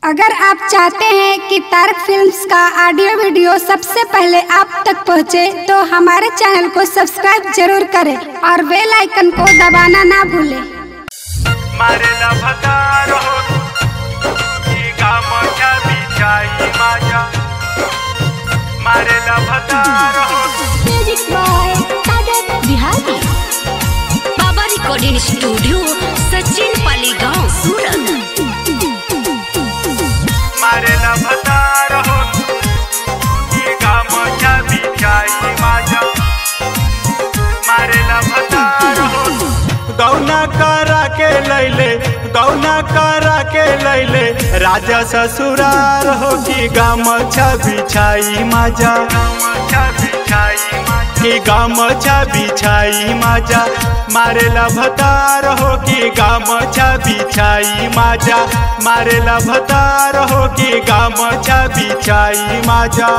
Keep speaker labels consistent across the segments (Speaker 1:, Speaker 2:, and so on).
Speaker 1: अगर आप चाहते हैं कि तारक फिल्म्स का ऑडियो वीडियो सबसे पहले आप तक पहुंचे, तो हमारे चैनल को सब्सक्राइब जरूर करें और बेल आइकन को दबाना ना भूलें।
Speaker 2: बिहारी बाबा रिकॉर्डिंग स्टूडियो सचिन पाली गांव सूरत।
Speaker 3: गौना करा के लैले राजा ससुरार हो कि गामछा बिछाई माजा कि गामछा बिछाई माजा मारेला भतार हो कि गामछा बिछाई माजा मारेला भतार हो कि गामछा बिछाई माजा।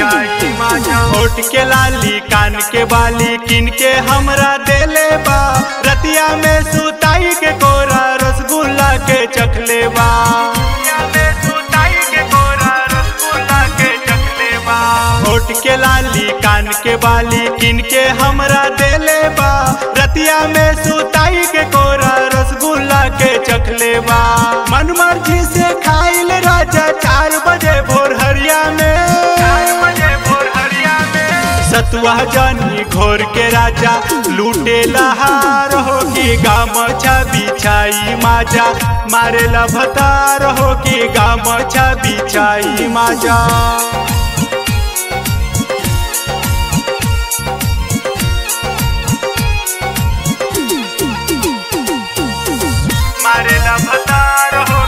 Speaker 3: होठ के लाली कान के बाली किन के हमरा देले बा रतिया में सुताई के कोरा रसगुल्ला के चखले बा होठ के लाली कान के बाली किन के हमरा देले बा रतिया में सुताई के कोरा रसगुल्ला के चखले बा। मन मर्जी से खाइल राजा 4 बजे भोर हरिया में सतुआ जानी घोर के राजा लूटे लहार हो कि गामछा बिछाई माजा मारेला भतार हो कि गामछा बिछाई माजा। मारेला भतार हो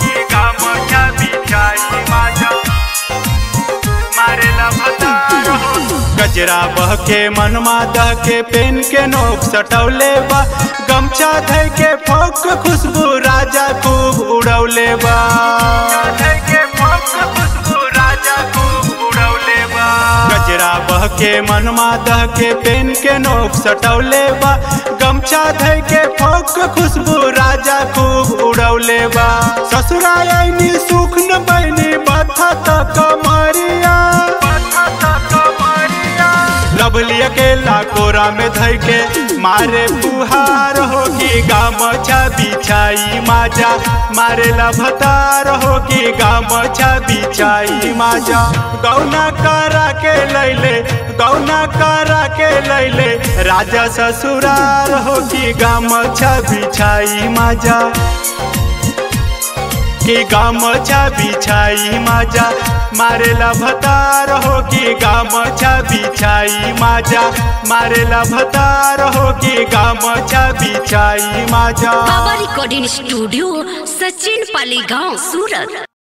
Speaker 3: कि गामछा बिछाई माजा मारेला भतार हो। गजरा बह के मनमा दह के पेन के नोक सटौले बा गमछा धय के फोक खुशबू राजा खूब उड़ौले बा गजरा बह के मनमा दह के पेन के नोक सटौले बा गमछा धय के फोक खुशबू राजा खूब उड़ौले बा। ससुरायनी सुख न बनी बथा तक कमरिया लभली अकेला कोरा में धई के मारे पुहार हो कि गामछा बिछाई माजा मारेला भतार हो कि गामछा बिछाई माजा। गौना करा के लैले राजा ससुरार हो कि गामछा बिछाई माजा कि गामछा बिछाई माजा मारेला भतार हो कि गामछा बिछाई माजा मारेला भतार हो कि गामछा बिछाई माजा।
Speaker 2: बाबा रिकॉर्डिंग स्टूडियो सचिन पाली गांव सूरत।